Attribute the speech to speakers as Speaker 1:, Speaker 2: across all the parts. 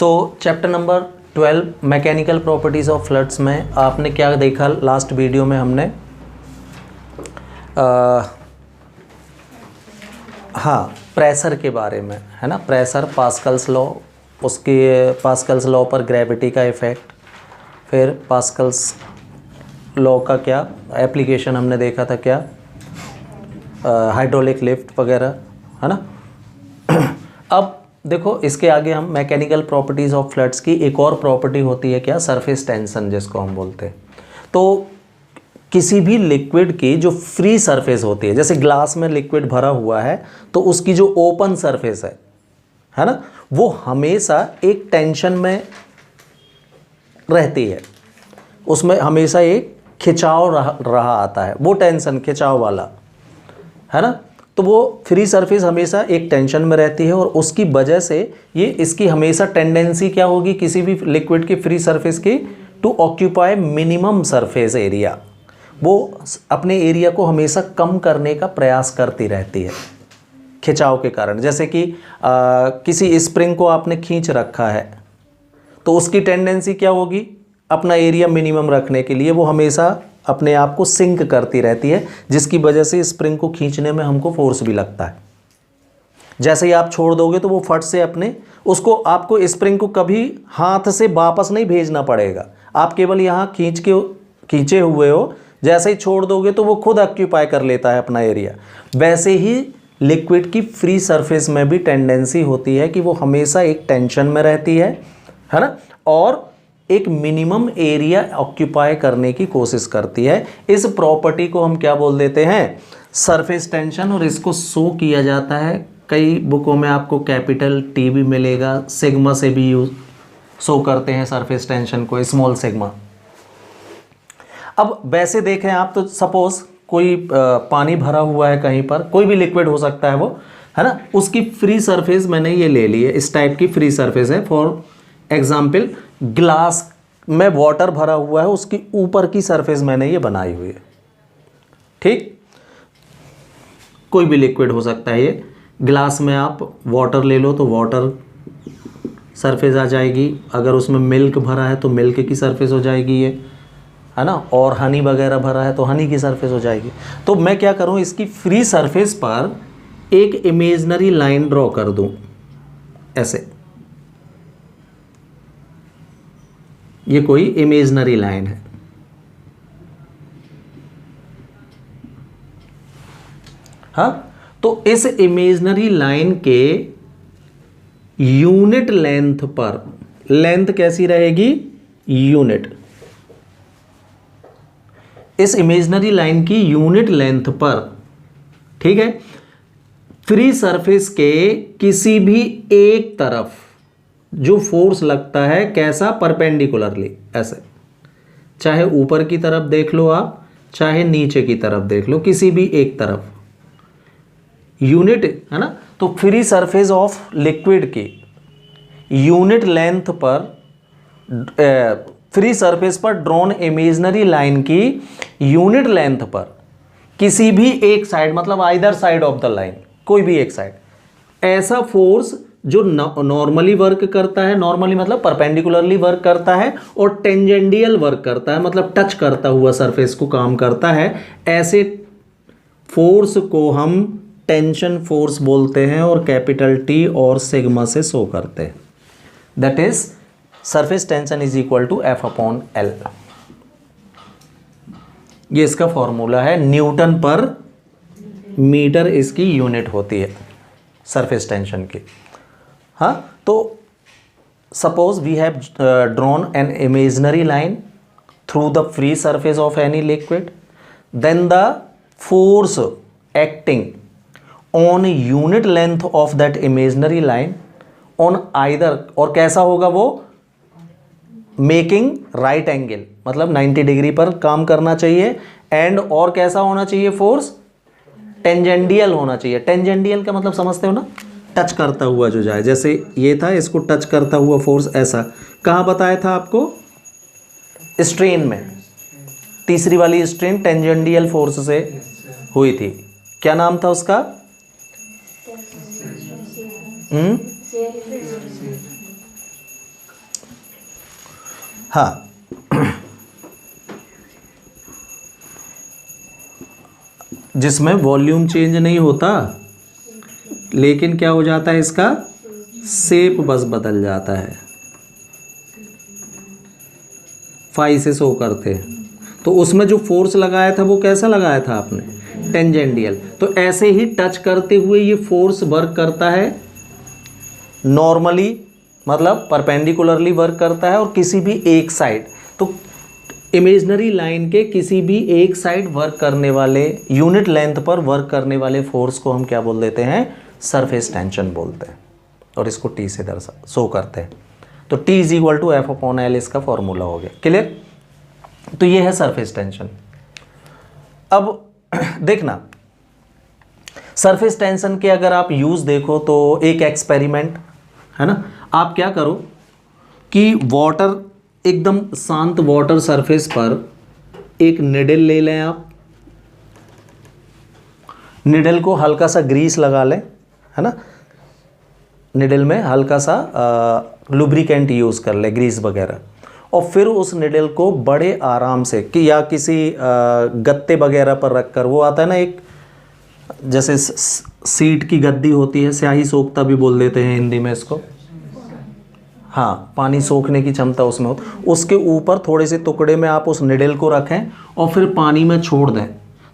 Speaker 1: So chapter number 12 mechanical properties of floods में आपने क्या देखा लास्ट वीडियो में हमने हाँ प्रेशर के बारे में, है ना। प्रेशर, पास्कल्स लॉ, उसके पास्कल्स लॉ पर ग्रेविटी का इफ़ेक्ट, फिर पास्कल्स लॉ का क्या एप्लीकेशन हमने देखा था, क्या हाइड्रोलिक लिफ्ट वगैरह, है ना। अब देखो इसके आगे हम मैकेनिकल प्रॉपर्टीज़ ऑफ फ्लड्स की एक और प्रॉपर्टी होती है क्या, सरफेस टेंशन जिसको हम बोलते हैं। तो किसी भी लिक्विड की जो फ्री सरफेस होती है, जैसे ग्लास में लिक्विड भरा हुआ है तो उसकी जो ओपन सरफेस है ना, वो हमेशा एक टेंशन में रहती है, उसमें हमेशा एक खिंचाव रहा आता है, वो टेंशन खिंचाव वाला, है ना। तो वो फ्री सरफेस हमेशा एक टेंशन में रहती है और उसकी वजह से ये इसकी हमेशा टेंडेंसी क्या होगी किसी भी लिक्विड की फ्री सरफेस की, to occupy minimum surface area. वो अपने एरिया को हमेशा कम करने का प्रयास करती रहती है खिंचाव के कारण। जैसे कि किसी स्प्रिंग को आपने खींच रखा है तो उसकी टेंडेंसी क्या होगी, अपना एरिया मिनिमम रखने के लिए वो हमेशा अपने आप को सिंक करती रहती है, जिसकी वजह से स्प्रिंग को खींचने में हमको फोर्स भी लगता है। जैसे ही आप छोड़ दोगे तो वो फट से अपने उसको, आपको स्प्रिंग को कभी हाथ से वापस नहीं भेजना पड़ेगा, आप केवल यहाँ खींचे हुए हो, जैसे ही छोड़ दोगे तो वो खुद ऑक्यूपाई कर लेता है अपना एरिया। वैसे ही लिक्विड की फ्री सरफेस में भी टेंडेंसी होती है कि वो हमेशा एक टेंशन में रहती है ना, और एक मिनिमम एरिया ऑक्यूपाई करने की कोशिश करती है। इस प्रॉपर्टी को हम क्या बोल देते हैं, सरफेस टेंशन। और इसको शो किया जाता है, कई बुकों में आपको कैपिटल टी भी मिलेगा, सिग्मा से भी यूज शो करते हैं सरफेस टेंशन को, स्मॉल सिग्मा। अब वैसे देखें आप तो सपोज कोई पानी भरा हुआ है कहीं पर, कोई भी लिक्विड हो सकता है वो, है ना, उसकी फ्री सरफेस मैंने ये ले ली है, इस टाइप की फ्री सरफेस है। फॉर एग्जाम्पल ग्लास में वाटर भरा हुआ है, उसकी ऊपर की सरफेस मैंने ये बनाई हुई है, ठीक। कोई भी लिक्विड हो सकता है ये, ग्लास में आप वाटर ले लो तो वाटर सरफेस आ जाएगी, अगर उसमें मिल्क भरा है तो मिल्क की सरफेस हो जाएगी ये, है ना, और हनी वगैरह भरा है तो हनी की सरफेस हो जाएगी। तो मैं क्या करूं, इसकी फ्री सरफेस पर एक इमेजिनरी लाइन ड्रॉ कर दूं ऐसे, ये कोई इमेजिनरी लाइन है, हाँ। तो इस इमेजिनरी लाइन के यूनिट लेंथ पर, लेंथ कैसी रहेगी, यूनिट, इस इमेजिनरी लाइन की यूनिट लेंथ पर, ठीक है, फ्री सरफेस के किसी भी एक तरफ जो फोर्स लगता है, कैसा, परपेंडिकुलरली ऐसे, चाहे ऊपर की तरफ देख लो आप, चाहे नीचे की तरफ देख लो, किसी भी एक तरफ यूनिट, है ना। तो फ्री सरफेस ऑफ लिक्विड की यूनिट लेंथ पर, फ्री सरफेस पर ड्रॉन इमेजिनरी लाइन की यूनिट लेंथ पर किसी भी एक साइड, मतलब either side of the line, कोई भी एक साइड, ऐसा फोर्स जो नॉर्मली वर्क करता है, नॉर्मली मतलब परपेंडिकुलरली वर्क करता है, और टेंजेंडियल वर्क करता है, मतलब टच करता हुआ सरफेस को काम करता है, ऐसे फोर्स को हम टेंशन फोर्स बोलते हैं और कैपिटल टी और सिग्मा से शो करते हैं। That is surface tension is equal to F upon L. ये इसका फॉर्मूला है, न्यूटन पर मीटर इसकी यूनिट होती है सरफेस टेंशन की, हाँ। तो suppose we have drawn an imaginary line through the free surface of any liquid, then the force acting on unit length of that imaginary line on either, और कैसा होगा वो, मेकिंग राइट एंगल, मतलब 90 degree पर काम करना चाहिए, and और कैसा होना चाहिए फोर्स, टेंजेंडियल होना चाहिए। टेंजेंडियल का मतलब समझते हो ना, टच करता हुआ जो जाए, जैसे ये था, इसको टच करता हुआ फोर्स ऐसा, कहाँ बताया था आपको, स्ट्रेन में, तीसरी वाली स्ट्रेन टेंजेंडियल फोर्स से हुई थी, क्या नाम था उसका, हाँ, जिसमें वॉल्यूम चेंज नहीं होता, लेकिन क्या हो जाता है, इसका शेप बस बदल जाता है, फाई से शो करते हैं। तो उसमें जो फोर्स लगाया था वो कैसा लगाया था आपने, टेंजेंटियल। तो ऐसे ही टच करते हुए ये फोर्स वर्क करता है नॉर्मली, मतलब परपेंडिकुलरली वर्क करता है, और किसी भी एक साइड, तो इमेजिनरी लाइन के किसी भी एक साइड वर्क करने वाले, यूनिट लेंथ पर वर्क करने वाले फोर्स को हम क्या बोल देते हैं, सरफेस टेंशन बोलते हैं, और इसको टी से शो करते हैं। तो T is equal to F upon L इसका फॉर्मूला हो गया, क्लियर। तो ये है सरफेस टेंशन। अब देखना, सरफेस टेंशन के अगर आप यूज देखो तो एक एक्सपेरिमेंट है ना, आप क्या करो कि वाटर, एकदम शांत वाटर सरफेस पर एक निडल ले लें आप, निडल को हल्का सा ग्रीस लगा लें, है ना, निडल में हल्का सा लुब्रिकेंट यूज़ कर ले, ग्रीस वगैरह, और फिर उस निडल को बड़े आराम से कि या किसी गत्ते वगैरह पर रखकर, वो आता है ना एक जैसे सीट की गद्दी होती है, स्याही सोखता भी बोल देते हैं हिंदी में इसको, हाँ, पानी सोखने की क्षमता उसमें हो, उसके ऊपर थोड़े से टुकड़े में आप उस निडल को रखें और फिर पानी में छोड़ दें,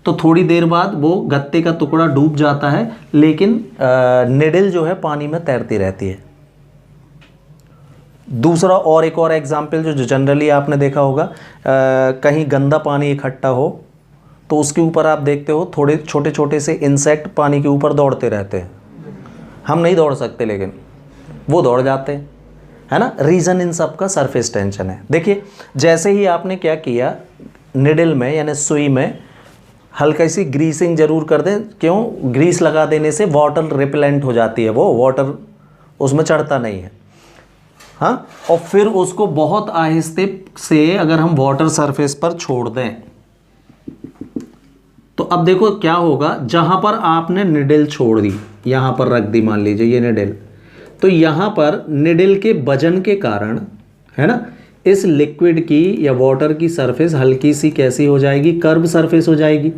Speaker 1: तो थोड़ी देर बाद वो गत्ते का टुकड़ा डूब जाता है, लेकिन निडल जो है पानी में तैरती रहती है। दूसरा और एक और एग्जाम्पल जो जनरली आपने देखा होगा, कहीं गंदा पानी इकट्ठा हो तो उसके ऊपर आप देखते हो थोड़े छोटे छोटे से इंसेक्ट पानी के ऊपर दौड़ते रहते हैं। हम नहीं दौड़ सकते लेकिन वो दौड़ जाते हैं, है ना। रीज़न इन सब का सरफेस टेंशन है। देखिए, जैसे ही आपने क्या किया, निडल में यानी सुई में हल्का सी ग्रीसिंग जरूर कर दें। क्यों? ग्रीस लगा देने से वाटर रिपेलेंट हो जाती है, वो वाटर उसमें चढ़ता नहीं है, हाँ। और फिर उसको बहुत आहिस्ते से अगर हम वाटर सरफेस पर छोड़ दें तो अब देखो क्या होगा, जहां पर आपने निडल छोड़ दी, यहां पर रख दी, मान लीजिए ये निडल, तो यहां पर निडल के वजन के कारण, है ना, इस लिक्विड की या वाटर की सरफेस हल्की सी कैसी हो जाएगी, कर्व सरफेस हो जाएगी।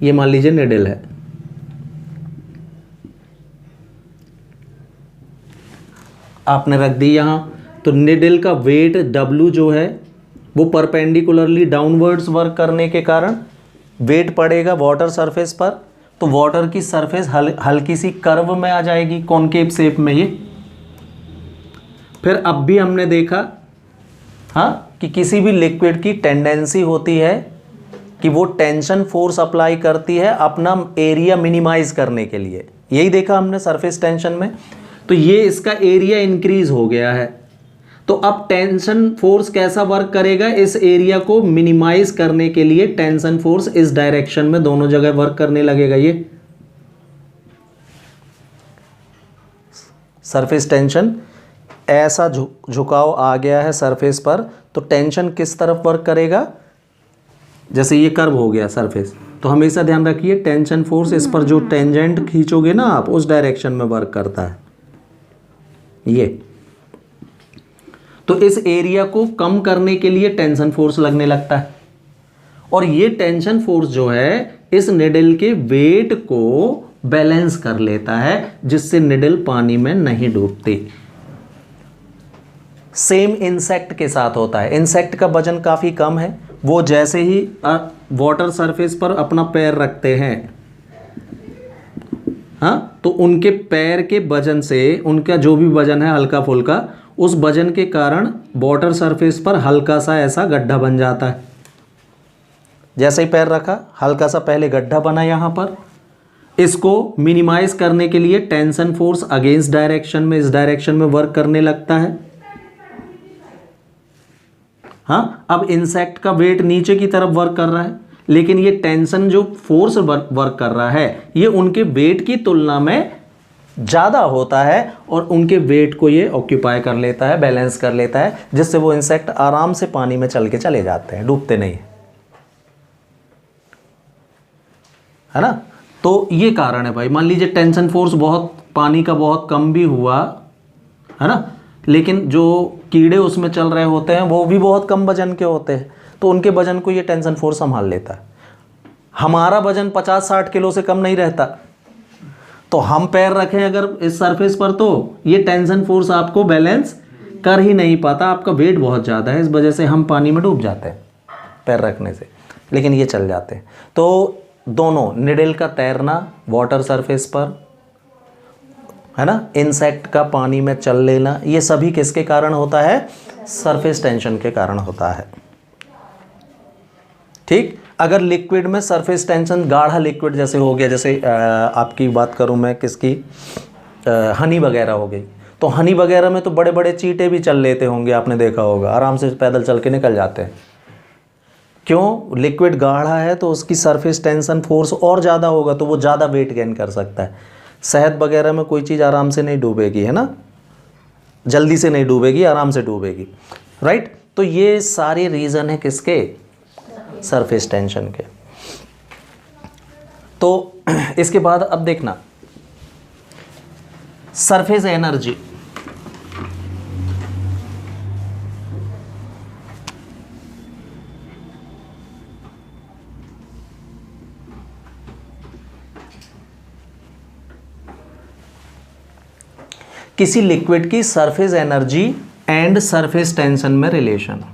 Speaker 1: ये मान लीजिए निडल है, आपने रख दी यहां, तो निडल का वेट W जो है वो परपेंडिकुलरली डाउनवर्ड्स वर्क करने के कारण वेट पड़ेगा वाटर सरफेस पर, तो वाटर की सरफेस हल्की सी कर्व में आ जाएगी, कॉनकेव शेप में ये। फिर अब भी हमने देखा, हाँ, कि किसी भी लिक्विड की टेंडेंसी होती है कि वो टेंशन फोर्स अप्लाई करती है अपना एरिया मिनिमाइज करने के लिए। यही देखा हमने सरफेस टेंशन में। तो ये इसका एरिया इंक्रीज हो गया है, तो अब टेंशन फोर्स कैसा वर्क करेगा, इस एरिया को मिनिमाइज करने के लिए टेंशन फोर्स इस डायरेक्शन में दोनों जगह वर्क करने लगेगा। ये सरफेस टेंशन, ऐसा झुकाव आ गया है सरफेस पर, तो टेंशन किस तरफ वर्क करेगा, जैसे ये कर्व हो गया सरफेस, तो हमेशा ध्यान रखिए टेंशन फोर्स इस पर जो टेंजेंट खींचोगे ना आप, उस डायरेक्शन में वर्क करता है ये। तो इस एरिया को कम करने के लिए टेंशन फोर्स लगने लगता है, और ये टेंशन फोर्स जो है इस निडल के वेट को बैलेंस कर लेता है, जिससे निडल पानी में नहीं डूबती। सेम इंसेक्ट के साथ होता है। इंसेक्ट का वजन काफ़ी कम है, वो जैसे ही वाटर सरफेस पर अपना पैर रखते हैं, हाँ, तो उनके पैर के वजन से, उनका जो भी वजन है हल्का फुल्का, उस वजन के कारण वाटर सरफेस पर हल्का सा ऐसा गड्ढा बन जाता है। जैसे ही पैर रखा, हल्का सा पहले गड्ढा बना यहाँ पर, इसको मिनिमाइज करने के लिए टेंशन फोर्स अगेंस्ट डायरेक्शन में, इस डायरेक्शन में वर्क करने लगता है, हाँ। अब इंसेक्ट का वेट नीचे की तरफ वर्क कर रहा है, लेकिन ये टेंशन जो फोर्स वर्क कर रहा है ये उनके वेट की तुलना में ज़्यादा होता है, और उनके वेट को ये ऑक्यूपाई कर लेता है, बैलेंस कर लेता है, जिससे वो इंसेक्ट आराम से पानी में चल के चले जाते हैं, डूबते नहीं, है ना। तो ये कारण है भाई। मान लीजिए टेंशन फोर्स बहुत, पानी का बहुत कम भी हुआ, है ना, लेकिन जो कीड़े उसमें चल रहे होते हैं वो भी बहुत कम वजन के होते हैं, तो उनके वजन को ये टेंशन फोर्स संभाल लेता है। हमारा वजन 50-60 किलो से कम नहीं रहता, तो हम पैर रखें अगर इस सरफेस पर तो ये टेंशन फोर्स आपको बैलेंस कर ही नहीं पाता, आपका वेट बहुत ज़्यादा है, इस वजह से हम पानी में डूब जाते हैं पैर रखने से, लेकिन ये चल जाते हैं। तो दोनों निडल का तैरना वाटर सरफेस पर, है ना, इंसेक्ट का पानी में चल लेना, ये सभी किसके कारण होता है? सरफेस टेंशन के कारण होता है। ठीक, अगर लिक्विड में सरफेस टेंशन, गाढ़ा लिक्विड जैसे हो गया, जैसे आपकी बात करूं मैं किसकी, हनी वगैरह हो गई, तो हनी वगैरह में तो बड़े बड़े चींटे भी चल लेते होंगे, आपने देखा होगा, आराम से पैदल चल के निकल जाते हैं। क्यों? लिक्विड गाढ़ा है तो उसकी सरफेस टेंशन फोर्स और ज़्यादा होगा, तो वो ज़्यादा वेट गेन कर सकता है। शहद वगैरह में कोई चीज़ आराम से नहीं डूबेगी, है ना, जल्दी से नहीं डूबेगी, आराम से डूबेगी, राइट। तो ये सारे रीज़न है किसके? सरफेस टेंशन के। तो इसके बाद अब देखना सरफेस एनर्जी। किसी लिक्विड की surface energy and surface tension में रिलेशन।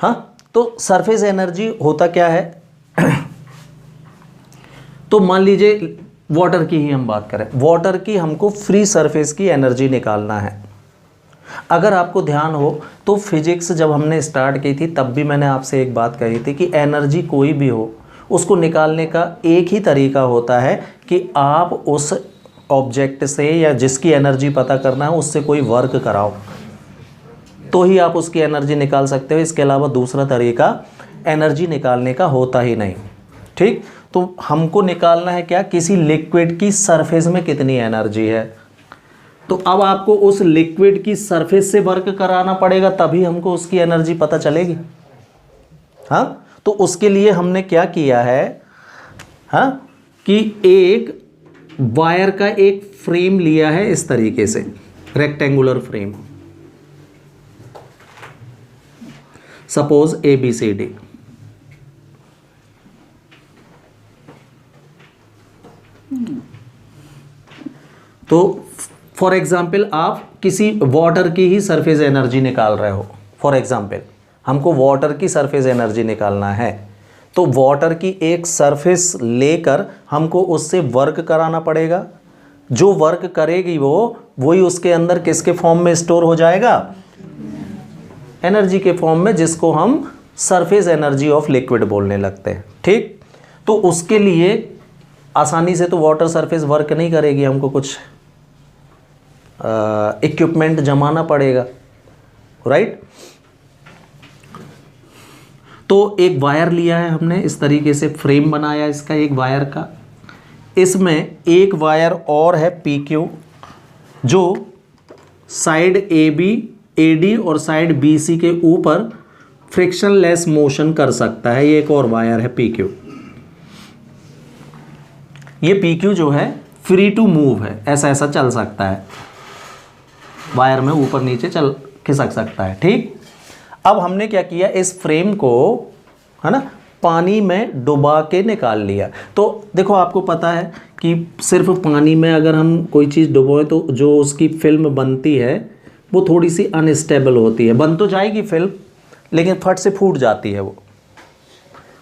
Speaker 1: हाँ, तो सरफेस एनर्जी होता क्या है? तो मान लीजिए वाटर की ही हम बात करें, वाटर की हमको फ्री सरफेस की एनर्जी निकालना है। अगर आपको ध्यान हो तो फिजिक्स जब हमने स्टार्ट की थी तब भी मैंने आपसे एक बात कही थी कि एनर्जी कोई भी हो उसको निकालने का एक ही तरीका होता है कि आप उस ऑब्जेक्ट से या जिसकी एनर्जी पता करना है उससे कोई वर्क कराओ, तो ही आप उसकी एनर्जी निकाल सकते हो। इसके अलावा दूसरा तरीका एनर्जी निकालने का होता ही नहीं। ठीक, तो हमको निकालना है क्या? किसी लिक्विड की सरफेस में कितनी एनर्जी है। तो अब आपको उस लिक्विड की सरफेस से वर्क कराना पड़ेगा, तभी हमको उसकी एनर्जी पता चलेगी। हाँ, तो उसके लिए हमने क्या किया है, हाँ, कि एक वायर का एक फ्रेम लिया है इस तरीके से, रेक्टेंगुलर फ्रेम, सपोज ABCD। तो फॉर एग्जाम्पल आप किसी वाटर की ही सरफेस एनर्जी निकाल रहे हो, फॉर एग्जाम्पल हमको वाटर की सरफेस एनर्जी निकालना है, तो वाटर की एक सरफेस लेकर हमको उससे वर्क कराना पड़ेगा। जो वर्क करेगी वही उसके अंदर किसके फॉर्म में स्टोर हो जाएगा? एनर्जी के फॉर्म में, जिसको हम सरफेस एनर्जी ऑफ लिक्विड बोलने लगते हैं। ठीक, तो उसके लिए आसानी से तो वाटर सरफेस वर्क नहीं करेगी, हमको कुछ इक्विपमेंट जमाना पड़ेगा, राइट। तो एक वायर लिया है हमने, इस तरीके से फ्रेम बनाया इसका एक वायर का, इसमें एक वायर और है PQ जो साइड AB AD और साइड BC के ऊपर फ्रिक्शनलेस मोशन कर सकता है। ये एक और वायर है PQ। ये PQ जो है फ्री टू मूव है, ऐसा ऐसा चल सकता है, वायर में ऊपर नीचे चल खिसक सकता है। ठीक, अब हमने क्या किया, इस फ्रेम को, है ना, पानी में डुबा के निकाल लिया। तो देखो आपको पता है कि सिर्फ पानी में अगर हम कोई चीज़ डुबोए तो जो उसकी फिल्म बनती है वो थोड़ी सी अनस्टेबल होती है, बन तो जाएगी फिल्म लेकिन फट से फूट जाती है वो।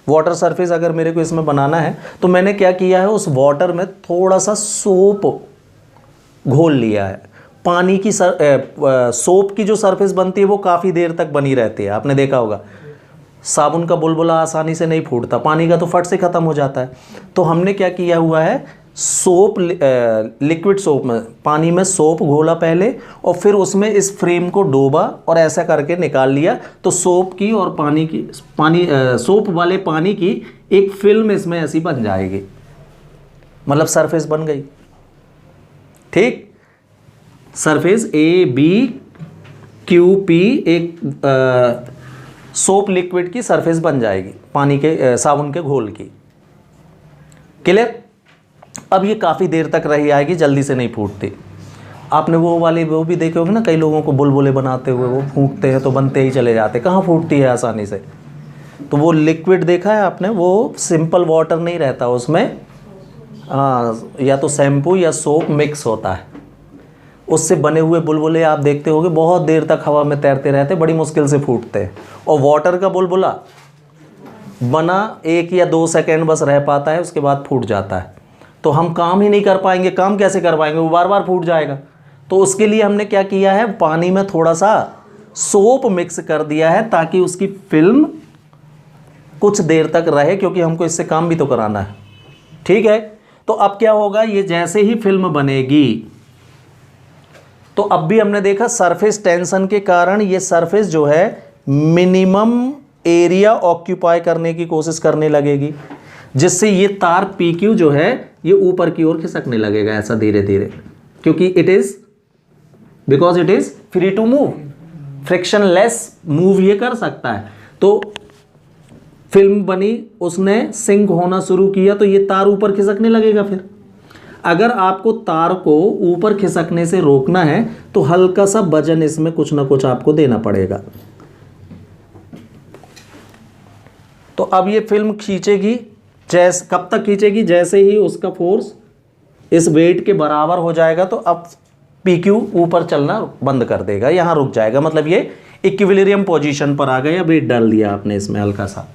Speaker 1: वाटर सरफेस अगर मेरे को इसमें बनाना है तो मैंने क्या किया है, उस वाटर में थोड़ा सा सोप घोल लिया है। पानी की सोप की जो सरफेस बनती है वो काफ़ी देर तक बनी रहती है, आपने देखा होगा। साबुन का बुलबुला आसानी से नहीं फूटता, पानी का तो फट से ख़त्म हो जाता है। तो हमने क्या किया हुआ है, सोप, लिक्विड सोप में, पानी में सोप घोला पहले और फिर उसमें इस फ्रेम को डोबा और ऐसा करके निकाल लिया। तो सोप की और पानी की, सोप वाले पानी की एक फिल्म इसमें ऐसी बन जाएगी, मतलब सरफेस बन गई। ठीक, सरफेस ABQP एक सोप लिक्विड की सरफेस बन जाएगी पानी के साबुन के घोल की। क्लियर? अब ये काफ़ी देर तक रही आएगी, जल्दी से नहीं फूटती। आपने वो भी देखे होंगे ना, कई लोगों को बुलबुले बनाते हुए वो फूटते हैं तो बनते ही चले जाते, कहाँ फूटती है आसानी से। तो वो लिक्विड देखा है आपने, वो सिंपल वाटर नहीं रहता उसमें, या तो शैम्पू या सोप मिक्स होता है, उससे बने हुए बुलबुले आप देखते होंगे बहुत देर तक हवा में तैरते रहते, बड़ी मुश्किल से फूटते हैं। और वाटर का बुलबुला बना 1 या 2 सेकेंड बस रह पाता है, उसके बाद फूट जाता है। तो हम काम ही नहीं कर पाएंगे, काम कैसे कर पाएंगे, वो बार बार फूट जाएगा। तो उसके लिए हमने क्या किया है, पानी में थोड़ा सा सोप मिक्स कर दिया है ताकि उसकी फिल्म कुछ देर तक रहे, क्योंकि हमको इससे काम भी तो कराना है। ठीक है? तो अब क्या होगा, ये जैसे ही फिल्म बनेगी, तो अब भी हमने देखा सरफेस टेंशन के कारण ये सरफेस जो है मिनिमम एरिया ऑक्यूपाई करने की कोशिश करने लगेगी, जिससे ये तार PQ जो है ये ऊपर की ओर खिसकने लगेगा ऐसा धीरे धीरे, क्योंकि because it is free to move, frictionless move ये कर सकता है। तो फिल्म बनी, उसने सिंक होना शुरू किया, तो ये तार ऊपर खिसकने लगेगा। फिर अगर आपको तार को ऊपर खिसकने से रोकना है तो हल्का सा वजन इसमें कुछ ना कुछ आपको देना पड़ेगा। तो अब ये फिल्म खींचेगी, कब तक खींचेगी, जैसे ही उसका फोर्स इस वेट के बराबर हो जाएगा तो अब PQ ऊपर चलना बंद कर देगा, यहां रुक जाएगा। मतलब ये इक्विलिब्रियम पोजीशन पर आ गया। वेट डाल दिया आपने इसमें हल्का सा,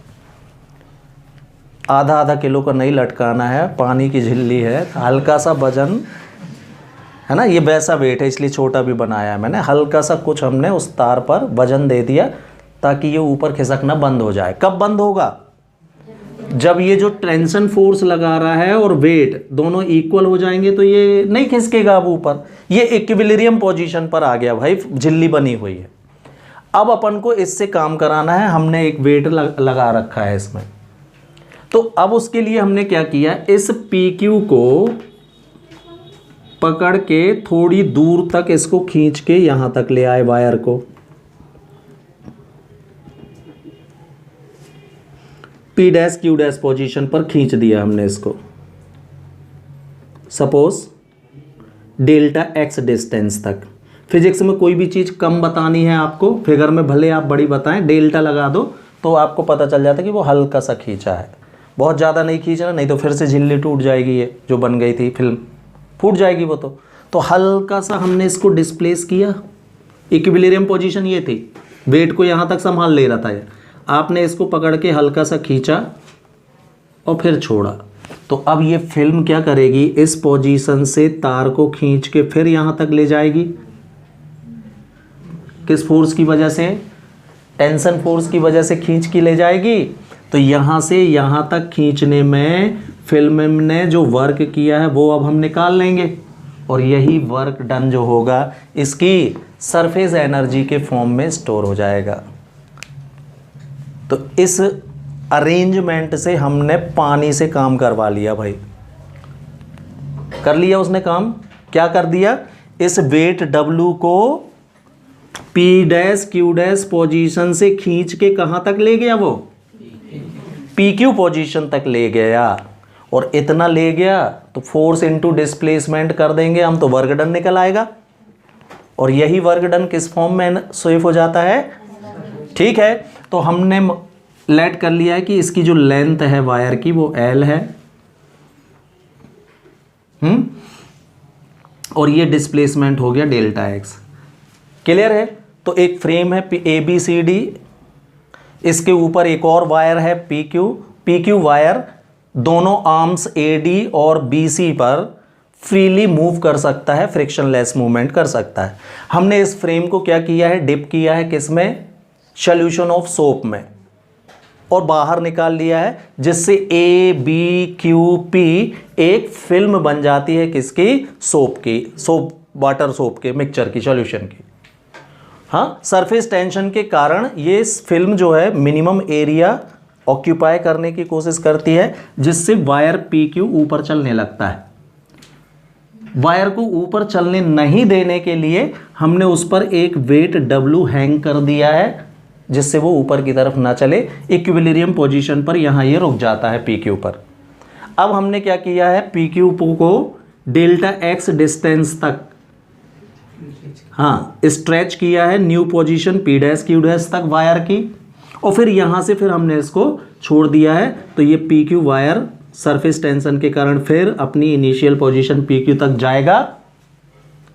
Speaker 1: आधा किलो का नहीं लटकाना है, पानी की झिल्ली है, हल्का सा वजन है ना, ये वैसा वेट है इसलिए छोटा भी बनाया है मैंने। हल्का सा कुछ हमने उस तार पर वजन दे दिया ताकि ये ऊपर खिसकना बंद हो जाए। कब बंद होगा, जब ये जो टेंशन फोर्स लगा रहा है और वेट दोनों इक्वल हो जाएंगे, तो ये नहीं खिसकेगा अब ऊपर, ये इक्विलिब्रियम पोजीशन पर आ गया भाई, झिल्ली बनी हुई है। अब अपन को इससे काम कराना है, हमने एक वेट लगा रखा है इसमें। तो अब उसके लिए हमने क्या किया, इस PQ को पकड़ के थोड़ी दूर तक इसको खींच के यहां तक ले आए, वायर को P', Q' पोजीशन पर खींच दिया हमने इसको। सपोज Δx डिस्टेंस तक। फिजिक्स में कोई भी चीज़ कम बतानी है आपको, फिगर में भले आप बड़ी बताएं, डेल्टा लगा दो तो आपको पता चल जाता है कि वो हल्का सा खींचा है, बहुत ज़्यादा नहीं खींचना, नहीं तो फिर से झिल्ली टूट जाएगी, ये जो बन गई थी फिल्म फूट जाएगी वो। तो हल्का सा हमने इसको डिस्प्लेस किया, इक्विलिब्रियम पोजीशन ये थी, वेट को यहाँ तक संभाल ले रहा था ये, आपने इसको पकड़ के हल्का सा खींचा और फिर छोड़ा। तो अब ये फिल्म क्या करेगी, इस पोजीशन से तार को खींच के फिर यहाँ तक ले जाएगी। किस फोर्स की वजह से, टेंशन फोर्स की वजह से खींच के ले जाएगी। तो यहाँ से यहाँ तक खींचने में फिल्म ने जो वर्क किया है वो अब हम निकाल लेंगे, और यही वर्क डन जो होगा इसकी सरफेस एनर्जी के फॉर्म में स्टोर हो जाएगा। तो इस अरेंजमेंट से हमने पानी से काम करवा लिया भाई, कर लिया उसने काम। क्या कर दिया, इस वेट W को P', पोजीशन से खींच के कहाँ तक ले गया, वो PQ पोजीशन तक ले गया। और इतना ले गया तो फोर्स इनटू डिस्प्लेसमेंट कर देंगे हम, तो वर्क डन निकल आएगा। और यही वर्क डन किस फॉर्म में स्वीप हो जाता है, ठीक है। तो हमने लेट कर लिया है कि इसकी जो लेंथ है वायर की वो L है, और ये डिस्प्लेसमेंट हो गया Δx। क्लियर है। तो एक फ्रेम है ABCD, इसके ऊपर एक और वायर है PQ वायर दोनों आर्म्स AD और BC पर फ्रीली मूव कर सकता है, फ्रिक्शनलेस मूवमेंट कर सकता है। हमने इस फ्रेम को क्या किया है, डिप किया है किसमें, सॉल्यूशन ऑफ सोप में, और बाहर निकाल लिया है, जिससे ABQP एक फिल्म बन जाती है किसकी, सोप की, वाटर सोप के मिक्सचर की, सॉल्यूशन की। हाँ, सरफेस टेंशन के कारण ये फिल्म जो है मिनिमम एरिया ऑक्यूपाई करने की कोशिश करती है, जिससे वायर PQ ऊपर चलने लगता है। वायर को ऊपर चलने नहीं देने के लिए हमने उस पर एक वेट W हैंग कर दिया है, जिससे वो ऊपर की तरफ ना चले, इक्विलिब्रियम पोजीशन पर यहाँ ये रुक जाता है पी क्यू पर। अब हमने क्या किया है, पी क्यू को डेल्टा एक्स डिस्टेंस तक हाँ स्ट्रेच किया है, new position P dash Q dash तक वायर की, और फिर यहाँ से फिर हमने इसको छोड़ दिया है। तो ये P Q wire surface tension के कारण फिर अपनी इनिशियल पोजीशन पी क्यू तक जाएगा।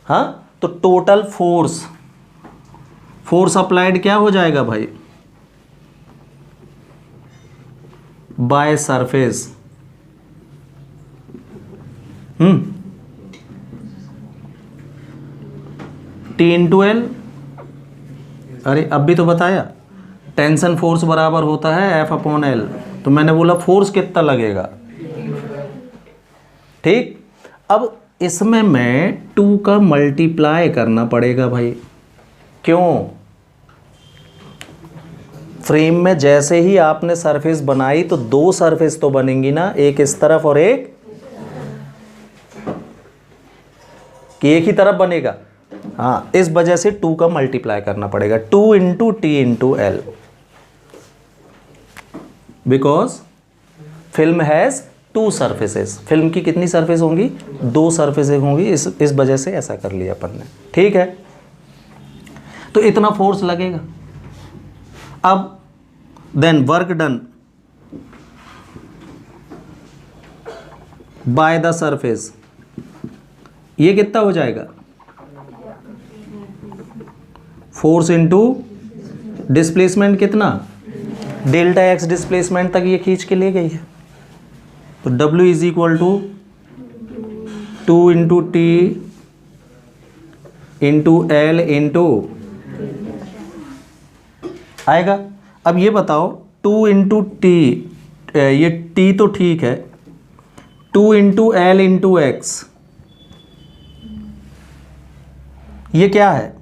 Speaker 1: हाँ, तो टोटल फोर्स अप्लाइड क्या हो जाएगा भाई, by surface T into L. अरे अब भी तो बताया टेंशन फोर्स बराबर होता है एफ अपॉन एल, तो मैंने बोला फोर्स कितना लगेगा। ठीक, अब इसमें मैं 2 का मल्टीप्लाई करना पड़ेगा भाई। क्यों, फ्रेम में जैसे ही आपने सरफेस बनाई तो 2 सरफेस तो बनेंगी ना, एक इस तरफ और एक कि एक ही तरफ बनेगा। हाँ, इस वजह से 2 का मल्टीप्लाई करना पड़ेगा, 2 into T into L, because film has 2 surfaces. Film की कितनी सरफेस होंगी, 2 सरफेसेस होंगी, इस वजह से ऐसा कर लिया अपन ने। ठीक है, तो इतना फोर्स लगेगा। अब then work done by the surface, ये कितना हो जाएगा, फोर्स इंटू डिस्प्लेसमेंट कितना, डेल्टा एक्स डिस्प्लेसमेंट तक ये खींच के ले गई है। तो W is equal to 2 into T into L into आएगा। अब ये बताओ 2 इंटू टी, ये टी तो ठीक है, 2 इंटू एल इंटू एक्स, ये क्या है,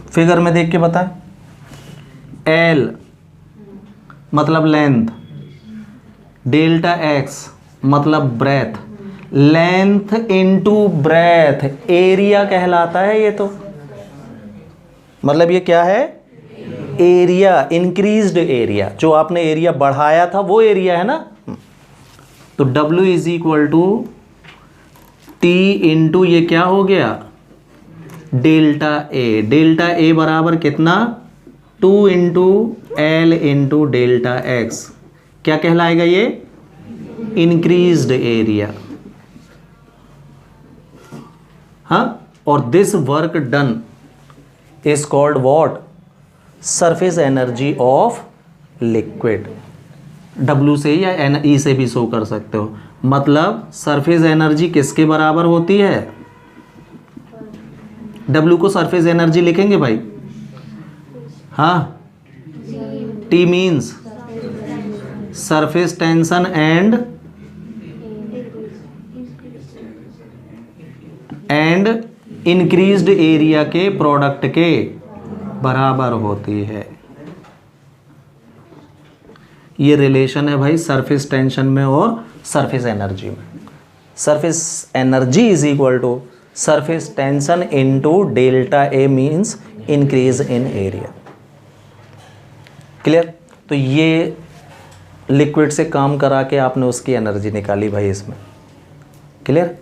Speaker 1: फिगर में देख के बताएं। एल मतलब लेंथ, डेल्टा एक्स मतलब breadth, length into breadth area कहलाता है ये। तो मतलब ये क्या है, एरिया, इंक्रीज्ड एरिया, जो आपने एरिया बढ़ाया था वो एरिया है ना। तो W is equal to T into ये क्या हो गया, डेल्टा ए। डेल्टा ए बराबर कितना, 2 into L into delta x, क्या कहलाएगा ये, इंक्रीज्ड एरिया। हाँ, और this work done is called what, surface energy of liquid. W से या E से भी शो कर सकते हो। मतलब सरफेस एनर्जी किसके बराबर होती है, W को सरफेस एनर्जी लिखेंगे भाई। हाँ, T means surface tension and increased area के प्रोडक्ट के बराबर होती है। ये रिलेशन है भाई सरफेस टेंशन में और सरफेस एनर्जी में। Surface energy is equal to surface tension into delta A means increase in area. Clear. तो ये लिक्विड से काम करा के आपने उसकी एनर्जी निकाली भाई इसमें। क्लियर।